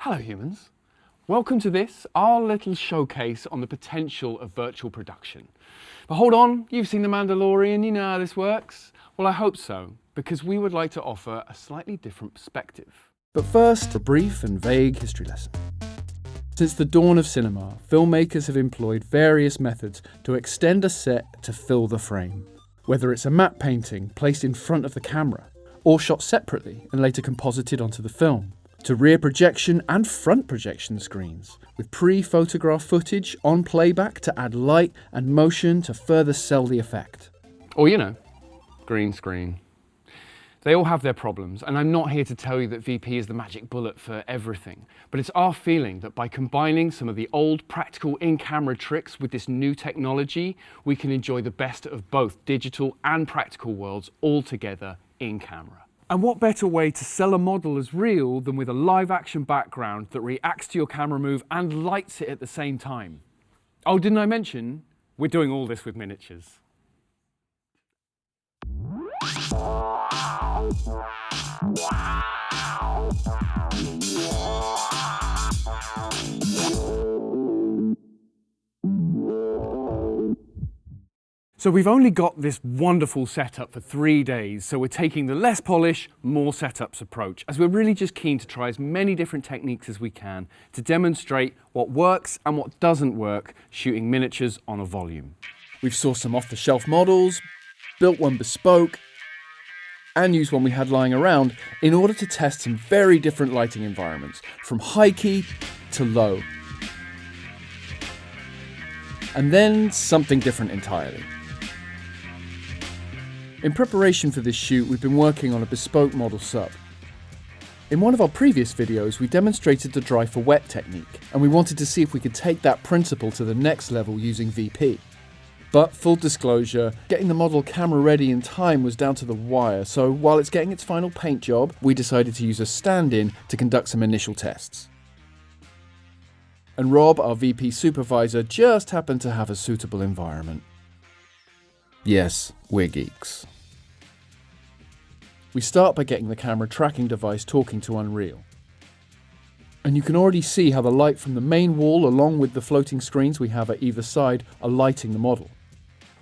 Hello humans, welcome to this, our little showcase on the potential of virtual production. But hold on, you've seen The Mandalorian, you know how this works. Well, I hope so, because we would like to offer a slightly different perspective. But first, a brief and vague history lesson. Since the dawn of cinema, filmmakers have employed various methods to extend a set to fill the frame. Whether it's a matte painting placed in front of the camera, or shot separately and later composited onto the film, to rear projection and front projection screens, with pre-photograph footage on playback to add light and motion to further sell the effect. Or, you know, green screen. They all have their problems, and I'm not here to tell you that VP is the magic bullet for everything, but it's our feeling that by combining some of the old practical in-camera tricks with this new technology, we can enjoy the best of both digital and practical worlds all together in camera. And what better way to sell a model as real than with a live action background that reacts to your camera move and lights it at the same time? Oh, didn't I mention we're doing all this with miniatures? So we've only got this wonderful setup for 3 days, so we're taking the less polish, more setups approach, as we're really just keen to try as many different techniques as we can to demonstrate what works and what doesn't work shooting miniatures on a volume. We've sourced some off-the-shelf models, built one bespoke, and used one we had lying around in order to test some very different lighting environments, from high key to low. And then something different entirely. In preparation for this shoot, we've been working on a bespoke model sub. In one of our previous videos, we demonstrated the dry for wet technique, and we wanted to see if we could take that principle to the next level using VP. But full disclosure, getting the model camera ready in time was down to the wire, so while it's getting its final paint job, we decided to use a stand-in to conduct some initial tests. And Rob, our VP supervisor, just happened to have a suitable environment. Yes, we're geeks. We start by getting the camera tracking device talking to Unreal. And you can already see how the light from the main wall along with the floating screens we have at either side are lighting the model.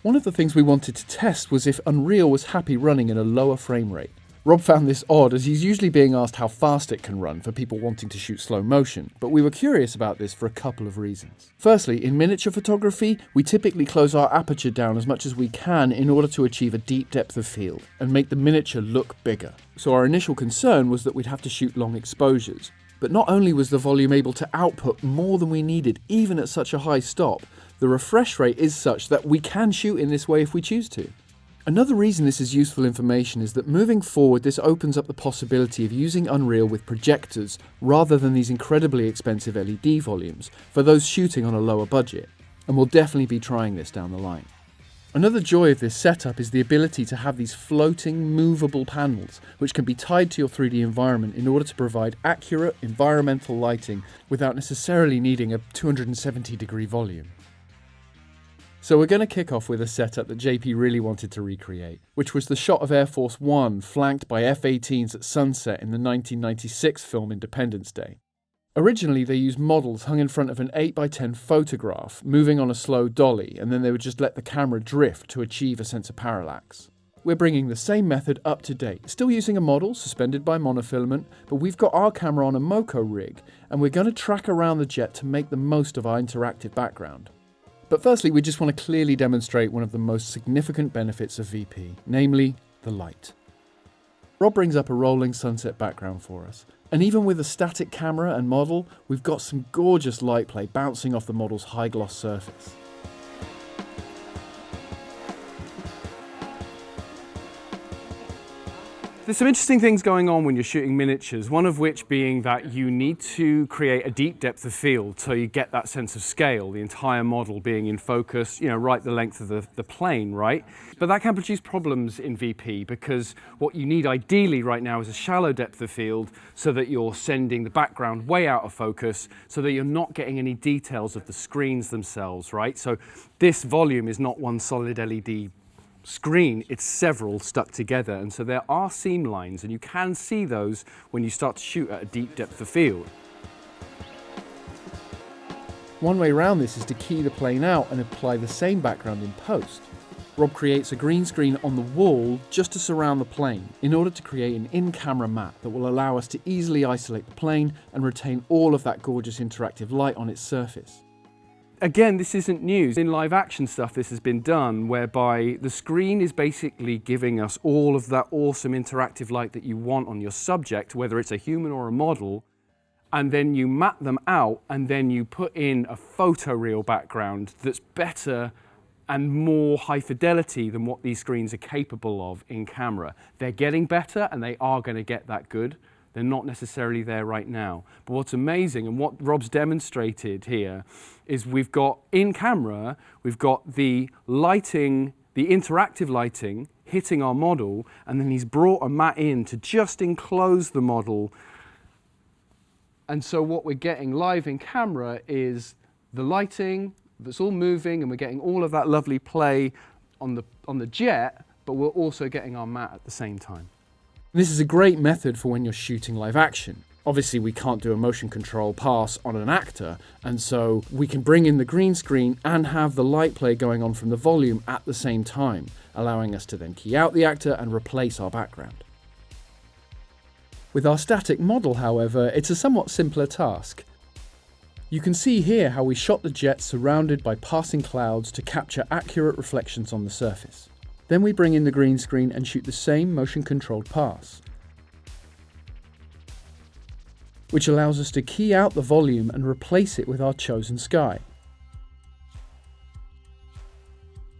One of the things we wanted to test was if Unreal was happy running at a lower frame rate. Rob found this odd as he's usually being asked how fast it can run for people wanting to shoot slow motion, but we were curious about this for a couple of reasons. Firstly, in miniature photography, we typically close our aperture down as much as we can in order to achieve a deep depth of field and make the miniature look bigger. So our initial concern was that we'd have to shoot long exposures. But not only was the volume able to output more than we needed even at such a high stop, the refresh rate is such that we can shoot in this way if we choose to. Another reason this is useful information is that moving forward this opens up the possibility of using Unreal with projectors rather than these incredibly expensive LED volumes for those shooting on a lower budget, and we'll definitely be trying this down the line. Another joy of this setup is the ability to have these floating, movable panels which can be tied to your 3D environment in order to provide accurate environmental lighting without necessarily needing a 270-degree volume. So we're going to kick off with a setup that JP really wanted to recreate, which was the shot of Air Force One flanked by F-18s at sunset in the 1996 film Independence Day. Originally they used models hung in front of an 8x10 photograph, moving on a slow dolly, and then they would just let the camera drift to achieve a sense of parallax. We're bringing the same method up to date, still using a model suspended by monofilament, but we've got our camera on a MoCo rig, and we're going to track around the jet to make the most of our interactive background. But firstly, we just want to clearly demonstrate one of the most significant benefits of VP, namely the light. Rob brings up a rolling sunset background for us, and even with a static camera and model, we've got some gorgeous light play bouncing off the model's high gloss surface. There's some interesting things going on when you're shooting miniatures, one of which being that you need to create a deep depth of field so you get that sense of scale, the entire model being in focus, you know, right the length of the plane, right? But that can produce problems in VP because what you need ideally right now is a shallow depth of field so that you're sending the background way out of focus so that you're not getting any details of the screens themselves, right? So this volume is not one solid LED screen, it's several stuck together, and so there are seam lines and you can see those when you start to shoot at a deep depth of field. One way around this is to key the plane out and apply the same background in post. Rob creates a green screen on the wall just to surround the plane in order to create an in-camera matte that will allow us to easily isolate the plane and retain all of that gorgeous interactive light on its surface. Again, this isn't news. In live action stuff, this has been done whereby the screen is basically giving us all of that awesome interactive light that you want on your subject, whether it's a human or a model, and then you map them out and then you put in a photoreal background that's better and more high fidelity than what these screens are capable of in camera. They're getting better and they are going to get that good. They're not necessarily there right now. But what's amazing and what Rob's demonstrated here is we've got in camera, we've got the lighting, the interactive lighting hitting our model, and then he's brought a matte in to just enclose the model. And so what we're getting live in camera is the lighting that's all moving, and we're getting all of that lovely play on the jet, but we're also getting our matte at the same time. This is a great method for when you're shooting live action. Obviously, we can't do a motion control pass on an actor, and so we can bring in the green screen and have the light play going on from the volume at the same time, allowing us to then key out the actor and replace our background. With our static model, however, it's a somewhat simpler task. You can see here how we shot the jet surrounded by passing clouds to capture accurate reflections on the surface. Then we bring in the green screen and shoot the same motion-controlled pass, which allows us to key out the volume and replace it with our chosen sky.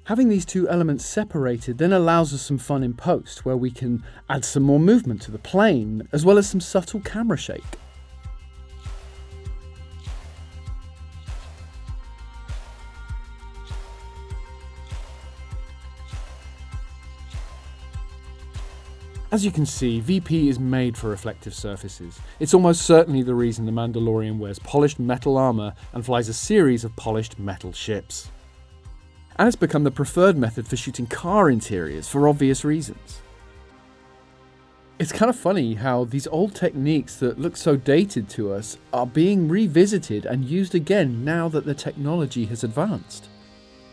Having these two elements separated then allows us some fun in post, where we can add some more movement to the plane, as well as some subtle camera shake. As you can see, VP is made for reflective surfaces. It's almost certainly the reason the Mandalorian wears polished metal armor and flies a series of polished metal ships. And it's become the preferred method for shooting car interiors for obvious reasons. It's kind of funny how these old techniques that look so dated to us are being revisited and used again now that the technology has advanced.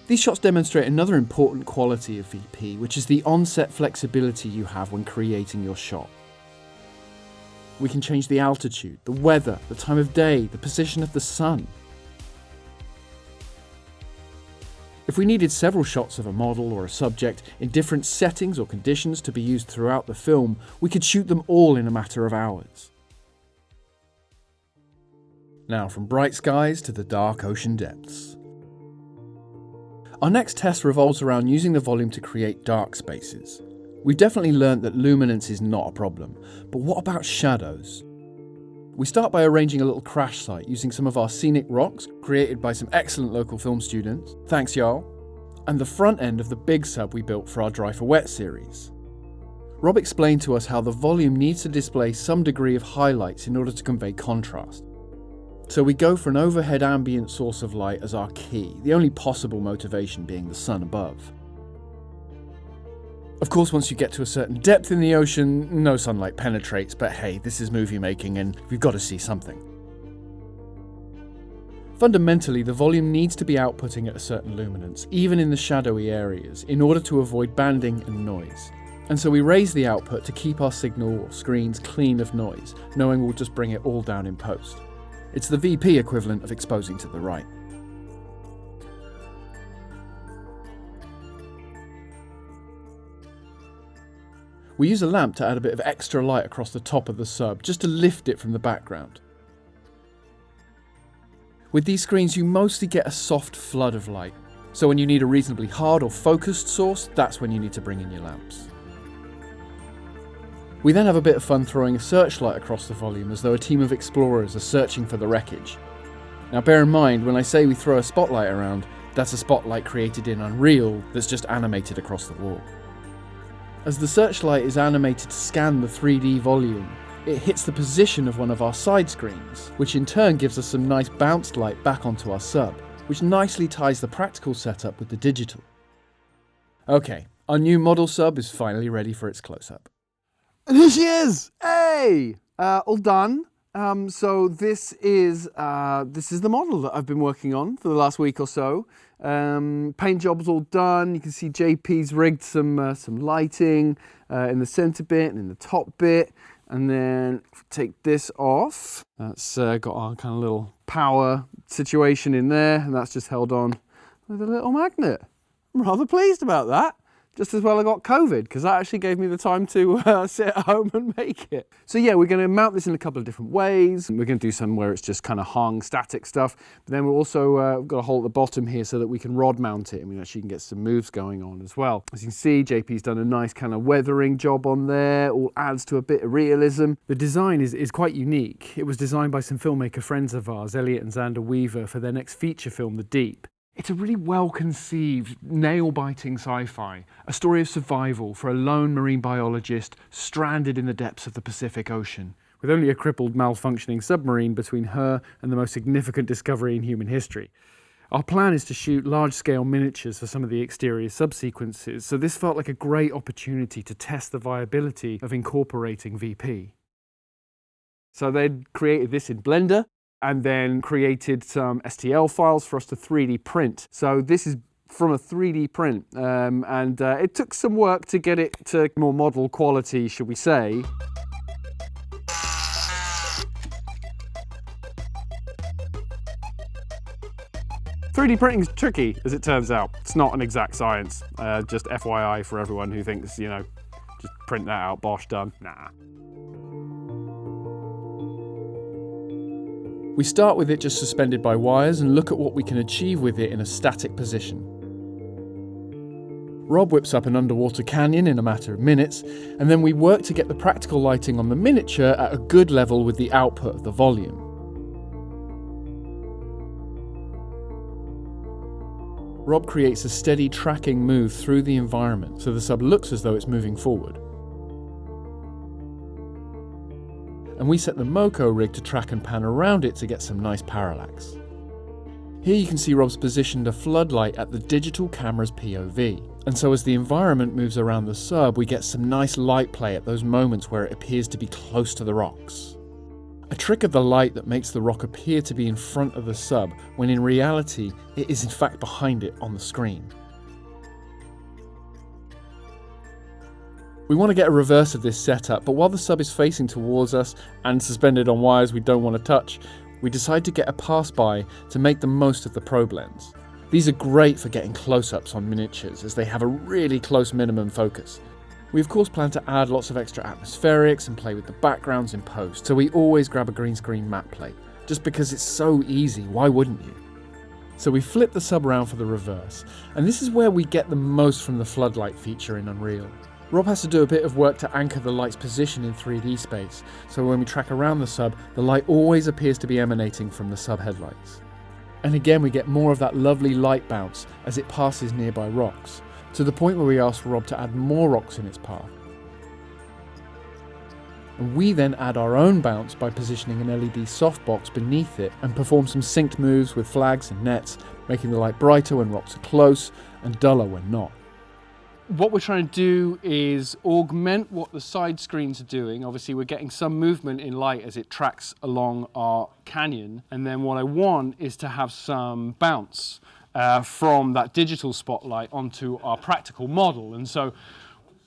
These shots demonstrate another important quality of VP, which is the on-set flexibility you have when creating your shot. We can change the altitude, the weather, the time of day, the position of the sun. If we needed several shots of a model or a subject in different settings or conditions to be used throughout the film, we could shoot them all in a matter of hours. Now, from bright skies to the dark ocean depths. Our next test revolves around using the volume to create dark spaces. We've definitely learnt that luminance is not a problem, but what about shadows? We start by arranging a little crash site using some of our scenic rocks created by some excellent local film students, thanks y'all, and the front end of the big sub we built for our Dry for Wet series. Rob explained to us how the volume needs to display some degree of highlights in order to convey contrast. So we go for an overhead ambient source of light as our key, the only possible motivation being the sun above. Of course, once you get to a certain depth in the ocean, no sunlight penetrates, but hey, this is movie making and we've got to see something. Fundamentally, the volume needs to be outputting at a certain luminance, even in the shadowy areas, in order to avoid banding and noise. And so we raise the output to keep our signal or screens clean of noise, knowing we'll just bring it all down in post. It's the VP equivalent of exposing to the right. We use a lamp to add a bit of extra light across the top of the sub, just to lift it from the background. With these screens, you mostly get a soft flood of light, so when you need a reasonably hard or focused source, that's when you need to bring in your lamps. We then have a bit of fun throwing a searchlight across the volume as though a team of explorers are searching for the wreckage. Now bear in mind, when I say we throw a spotlight around, that's a spotlight created in Unreal that's just animated across the wall. As the searchlight is animated to scan the 3D volume, it hits the position of one of our side screens, which in turn gives us some nice bounced light back onto our sub, which nicely ties the practical setup with the digital. Okay, our new model sub is finally ready for its close-up. And here she is! Hey! All done. So this is the model that I've been working on for the last week or so. Paint job's all done. You can see JP's rigged some lighting in the center bit and in the top bit. And then if we take this off, that's got our kind of little power situation in there, and that's just held on with a little magnet. I'm rather pleased about that. Just as well I got COVID, because that actually gave me the time to sit at home and make it. So yeah, we're going to mount this in a couple of different ways. We're going to do some where it's just kind of hung static stuff, but then we're also got a hole at the bottom here so that we can rod mount it, and we actually can get some moves going on as well. As you can see, JP's done a nice kind of weathering job on there, all adds to a bit of realism. The design is quite unique. It was designed by some filmmaker friends of ours, Elliot and Xander Weaver, for their next feature film, The Deep. It's a really well-conceived, nail-biting sci-fi, a story of survival for a lone marine biologist stranded in the depths of the Pacific Ocean, with only a crippled, malfunctioning submarine between her and the most significant discovery in human history. Our plan is to shoot large-scale miniatures for some of the exterior subsequences, so this felt like a great opportunity to test the viability of incorporating VP. So they'd created this in Blender, and then created some STL files for us to 3D print. So this is from a 3D print, and it took some work to get it to more model quality, should we say. "3D printing is tricky, as it turns out. It's not an exact science. Just FYI for everyone who thinks, you know, just print that out, bosh, done. Nah. We start with it just suspended by wires and look at what we can achieve with it in a static position. Rob whips up an underwater canyon in a matter of minutes, and then we work to get the practical lighting on the miniature at a good level with the output of the volume. Rob creates a steady tracking move through the environment so the sub looks as though it's moving forward. And we set the MoCo rig to track and pan around it to get some nice parallax. Here you can see Rob's positioned a floodlight at the digital camera's POV, and so as the environment moves around the sub, we get some nice light play at those moments where it appears to be close to the rocks. A trick of the light that makes the rock appear to be in front of the sub, when in reality it is in fact behind it on the screen. We want to get a reverse of this setup, but while the sub is facing towards us and suspended on wires we don't want to touch, we decide to get a pass-by to make the most of the probe lens. These are great for getting close-ups on miniatures, as they have a really close minimum focus. We of course plan to add lots of extra atmospherics and play with the backgrounds in post, so we always grab a green screen matte plate. Just because it's so easy, why wouldn't you? So we flip the sub around for the reverse, and this is where we get the most from the floodlight feature in Unreal. Rob has to do a bit of work to anchor the light's position in 3D space, so when we track around the sub, the light always appears to be emanating from the sub headlights. And again we get more of that lovely light bounce as it passes nearby rocks, to the point where we ask Rob to add more rocks in its path. And we then add our own bounce by positioning an LED softbox beneath it and perform some synced moves with flags and nets, making the light brighter when rocks are close and duller when not. What we're trying to do is augment what the side screens are doing. Obviously we're getting some movement in light as it tracks along our canyon, and then what I want is to have some bounce from that digital spotlight onto our practical model. And so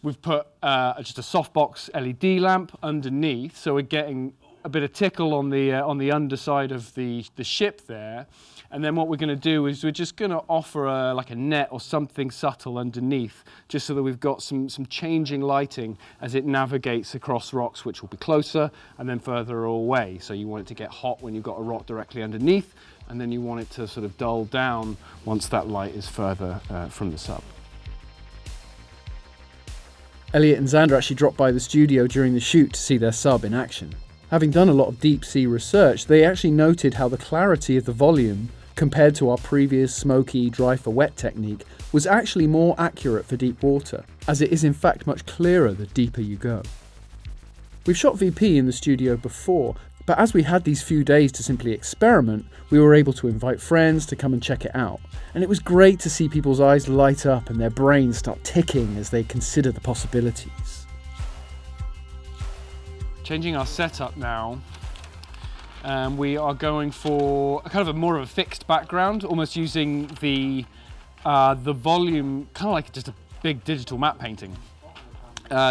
we've put just a softbox LED lamp underneath, so we're getting a bit of tickle on the underside of the ship there. And then what we're going to do is we're just going to offer like a net or something subtle underneath, just so that we've got some changing lighting as it navigates across rocks, which will be closer and then further away. So you want it to get hot when you've got a rock directly underneath, and then you want it to sort of dull down once that light is further from the sub. Elliot and Xander actually dropped by the studio during the shoot to see their sub in action. Having done a lot of deep sea research, they actually noted how the clarity of the volume, compared to our previous smoky dry for wet technique, was actually more accurate for deep water, as it is in fact much clearer the deeper you go. We've shot VP in the studio before, but as we had these few days to simply experiment, we were able to invite friends to come and check it out. And it was great to see people's eyes light up and their brains start ticking as they consider the possibilities. Changing our setup now, We are going for a kind of more of a fixed background, almost using the volume, kind of like just a big digital matte painting.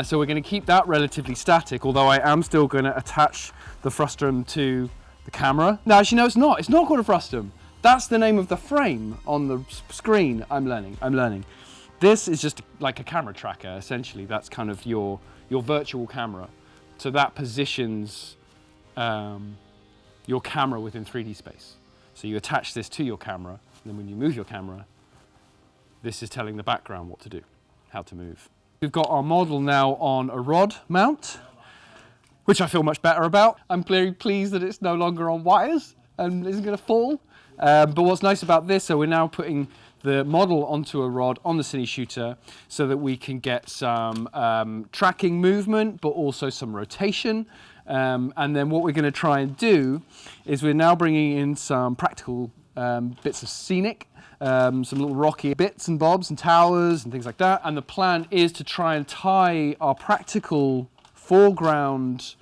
So we're going to keep that relatively static, although I am still going to attach the frustum to the camera. No, actually, no, it's not. It's not called a frustum. That's the name of the frame on the screen. I'm learning. This is just like a camera tracker, essentially. That's kind of your virtual camera. So that positions your camera within 3D space. So you attach this to your camera, and then when you move your camera, this is telling the background what to do, how to move. We've got our model now on a rod mount, which I feel much better about. I'm very pleased that it's no longer on wires and isn't going to fall. But what's nice about this, so we're now putting the model onto a rod on the Cineshooter so that we can get some tracking movement, but also some rotation. And then what we're going to try and do is we're now bringing in some practical bits of scenic, some little rocky bits and bobs and towers and things like that. And the plan is to try and tie our practical foreground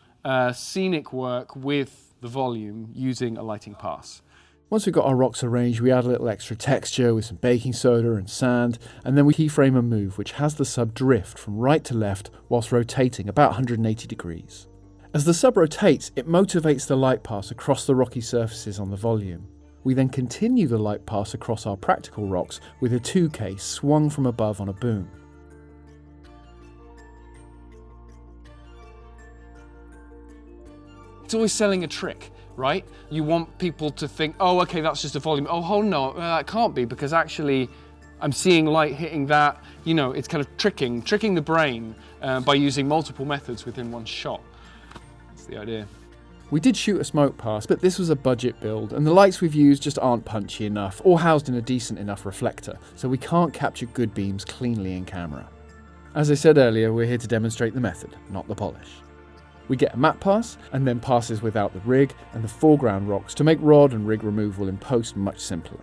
scenic work with the volume using a lighting pass. Once we've got our rocks arranged, we add a little extra texture with some baking soda and sand, and then we keyframe a move which has the sub drift from right to left whilst rotating about 180 degrees. As the sub rotates, it motivates the light pass across the rocky surfaces on the volume. We then continue the light pass across our practical rocks with a 2K swung from above on a boom. It's always selling a trick, right? You want people to think, oh, okay, that's just a volume. Oh, no, that can't be, because actually I'm seeing light hitting that. You know, it's kind of tricking the brain by using multiple methods within one shot. That's the idea. We did shoot a smoke pass, but this was a budget build, and the lights we've used just aren't punchy enough or housed in a decent enough reflector, so we can't capture good beams cleanly in camera. As I said earlier, we're here to demonstrate the method, not the polish. We get a matte pass, and then passes without the rig and the foreground rocks to make rod and rig removal in post much simpler.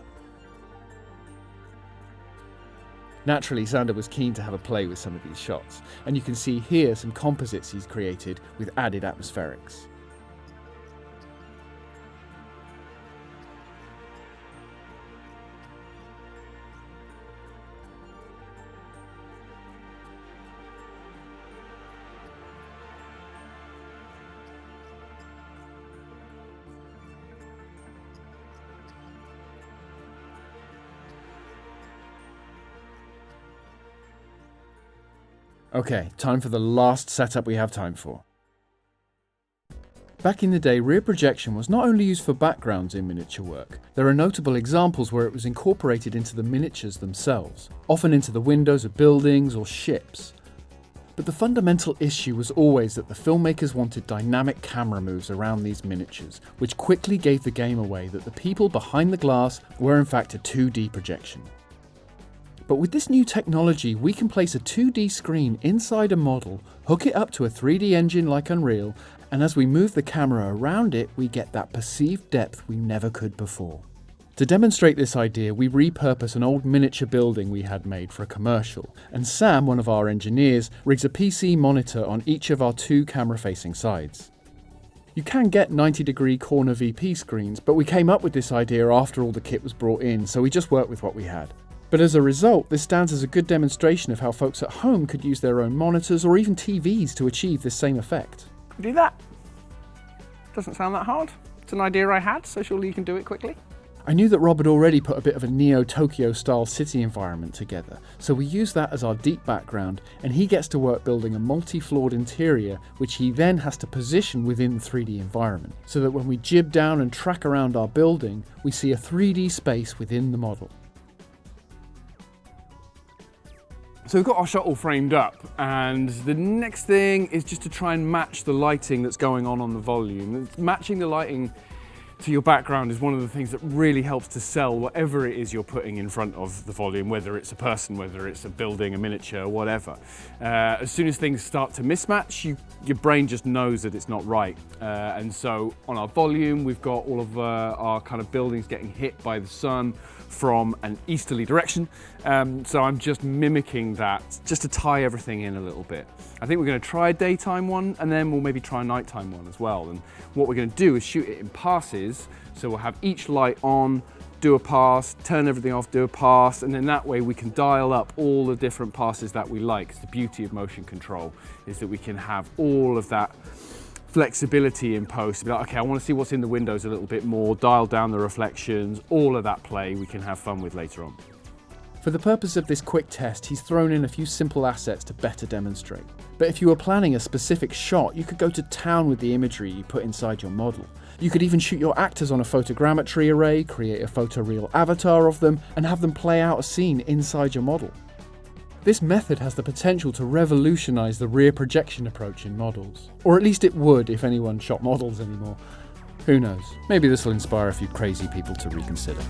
Naturally, Sander was keen to have a play with some of these shots, and you can see here some composites he's created with added atmospherics. Okay, time for the last setup we have time for. Back in the day, rear projection was not only used for backgrounds in miniature work. There are notable examples where it was incorporated into the miniatures themselves, often into the windows of buildings or ships. But the fundamental issue was always that the filmmakers wanted dynamic camera moves around these miniatures, which quickly gave the game away that the people behind the glass were in fact a 2D projection. But with this new technology, we can place a 2D screen inside a model, hook it up to a 3D engine like Unreal, and as we move the camera around it, we get that perceived depth we never could before. To demonstrate this idea, we repurpose an old miniature building we had made for a commercial, and Sam, one of our engineers, rigs a PC monitor on each of our two camera-facing sides. You can get 90-degree corner VP screens, but we came up with this idea after all the kit was brought in, so we just worked with what we had. But as a result, this stands as a good demonstration of how folks at home could use their own monitors or even TVs to achieve this same effect. Do that. Doesn't sound that hard. It's an idea I had, so surely you can do it quickly. I knew that Rob had already put a bit of a Neo-Tokyo style city environment together, so we used that as our deep background, and he gets to work building a multi-floored interior which he then has to position within the 3D environment, so that when we jib down and track around our building, we see a 3D space within the model. So we've got our shot all framed up, and the next thing is just to try and match the lighting that's going on the volume. Matching the lighting to your background is one of the things that really helps to sell whatever it is you're putting in front of the volume, whether it's a person, whether it's a building, a miniature, whatever. As soon as things start to mismatch, your brain just knows that it's not right. And so on our volume, we've got all of our kind of buildings getting hit by the sun from an easterly direction. So I'm just mimicking that just to tie everything in a little bit. I think we're going to try a daytime one, and then we'll maybe try a nighttime one as well. And what we're going to do is shoot it in passes, so we'll have each light on, do a pass, turn everything off, do a pass, and then that way we can dial up all the different passes that we like. 'Cause the beauty of motion control is that we can have all of that flexibility in post. Be like, okay, I want to see what's in the windows a little bit more, dial down the reflections, all of that play we can have fun with later on. For the purpose of this quick test, he's thrown in a few simple assets to better demonstrate. But if you were planning a specific shot, you could go to town with the imagery you put inside your model. You could even shoot your actors on a photogrammetry array, create a photoreal avatar of them, and have them play out a scene inside your model. This method has the potential to revolutionize the rear projection approach in models. Or at least it would if anyone shot models anymore. Who knows? Maybe this will inspire a few crazy people to reconsider.